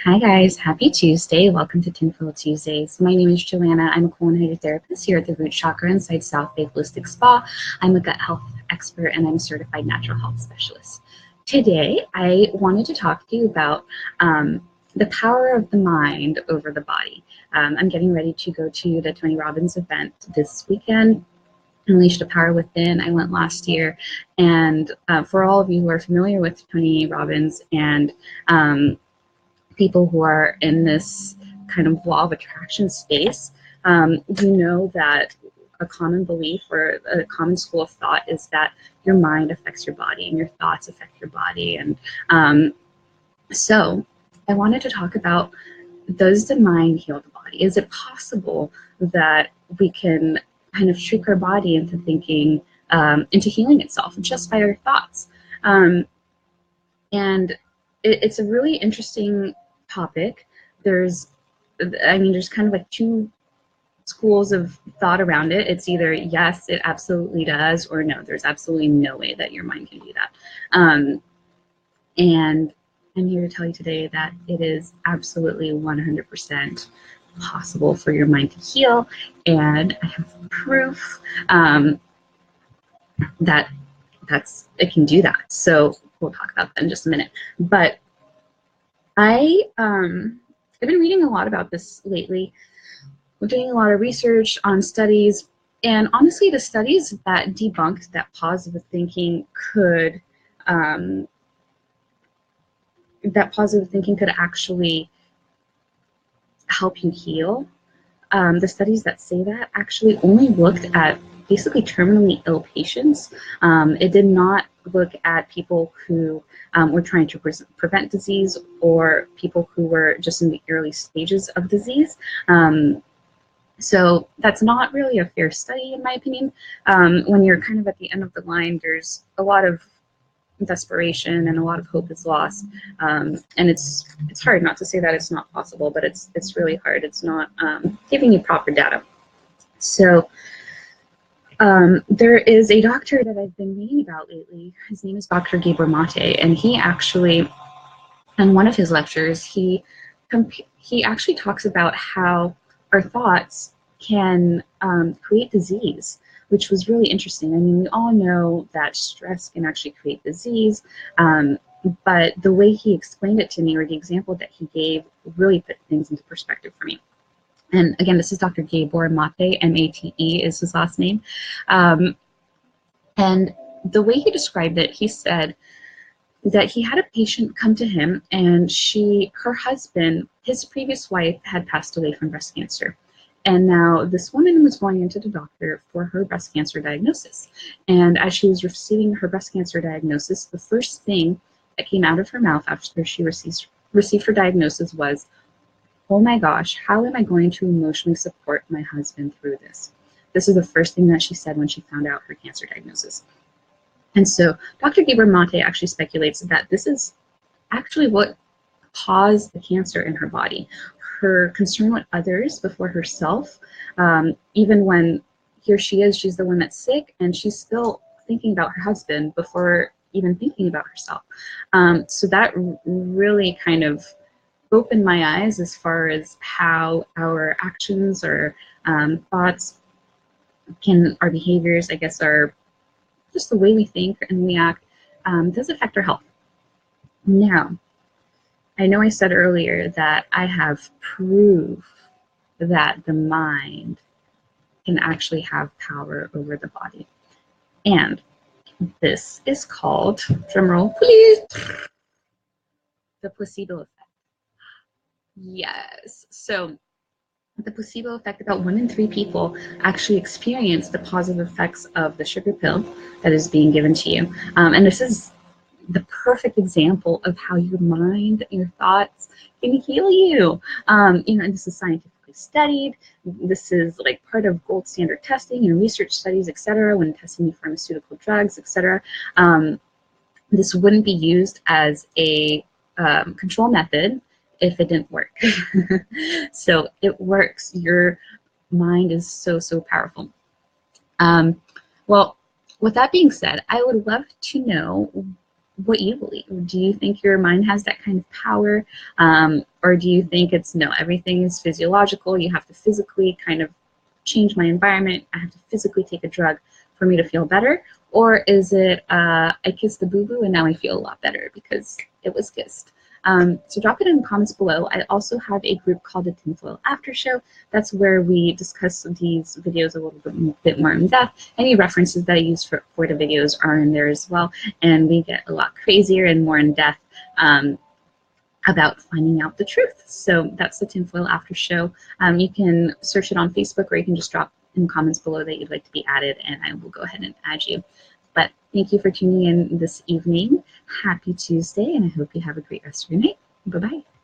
Hi guys, happy Tuesday. Welcome to Tinfoil Tuesdays. My name is Joanna. I'm a colon hydrotherapist here at the Root Chakra inside South Bay Holistic Spa. I'm a gut health expert and I'm a certified natural health specialist. Today, I wanted to talk to you about the power of the mind over the body. I'm getting ready to go to the Tony Robbins event this weekend. Unleash the Power Within. I went last year, and for all of you who are familiar with Tony Robbins and people who are in this kind of law of attraction space, you know that a common belief or a common school of thought is that your mind affects your body and your thoughts affect your body. And so I wanted to talk about, does the mind heal the body? Is it possible that we can kind of trick our body into thinking, into healing itself just by our thoughts? And it's a really interesting topic. There's kind of like two schools of thought around it. It's either yes, it absolutely does, or no, there's absolutely no way that your mind can do that. And I'm here to tell you today that it is absolutely 100% possible for your mind to heal, and I have proof that it can do that. So we'll talk about that in just a minute. But I've been reading a lot about this lately. We're doing a lot of research on studies, and honestly, the studies that debunked that positive thinking could actually help you heal. The studies that say that actually only looked at basically terminally ill patients. It did not look at people who were trying to prevent disease or people who were just in the early stages of disease. So that's not really a fair study, in my opinion. When you're kind of at the end of the line, there's a lot of desperation and a lot of hope is lost, and it's hard not to say that it's not possible, but it's really hard. It's not giving you proper data. So there is a doctor that I've been reading about lately. His name is Dr. Gabor Mate, and he actually, in one of his lectures, he actually talks about how our thoughts can create disease, which was really interesting. I mean, we all know that stress can actually create disease, but the way he explained it to me, or the example that he gave, really put things into perspective for me. And again, this is Dr. Gabor Mate, M-A-T-E is his last name. And the way he described it, he said that he had a patient come to him, and her husband, his previous wife, had passed away from breast cancer. And now this woman was going into the doctor for her breast cancer diagnosis. And as she was receiving her breast cancer diagnosis, the first thing that came out of her mouth after she received her diagnosis was, "Oh my gosh, how am I going to emotionally support my husband through this?" This is the first thing that she said when she found out her cancer diagnosis. And so Dr. Gabor Mate actually speculates that this is actually what caused the cancer in her body. Her concern with others before herself, even when she's the one that's sick, and she's still thinking about her husband before even thinking about herself. So that really kind of opened my eyes as far as how our actions or thoughts our behaviors, I guess, are just the way we think and react, does affect our health. Now, I know I said earlier that I have proof that the mind can actually have power over the body. And this is called, drumroll please, the placebo effect. Yes. So the placebo effect, about 1 in 3 people actually experience the positive effects of the sugar pill that is being given to you. And this is the perfect example of how your mind, your thoughts can heal you. And this is scientifically studied. This is like part of gold standard testing and research studies, etc. When testing new pharmaceutical drugs, etc. This wouldn't be used as a control method if it didn't work. So it works. Your mind is so powerful. Well, with that being said, I would love to know what you believe. Do you think your mind has that kind of power? Or do you think it's no, everything is physiological? You have to physically kind of change my environment. I have to physically take a drug for me to feel better? Or is it I kissed the boo-boo and now I feel a lot better because it was kissed? So drop it in the comments below. I also have a group called the Tinfoil After Show. That's where we discuss these videos a little bit more in depth. Any references that I use for the videos are in there as well. And we get a lot crazier and more in depth about finding out the truth. So that's the Tinfoil After Show. You can search it on Facebook, or you can just drop in the comments below that you'd like to be added, and I will go ahead and add you. But thank you for tuning in this evening. Happy Tuesday, and I hope you have a great rest of your night. Bye-bye.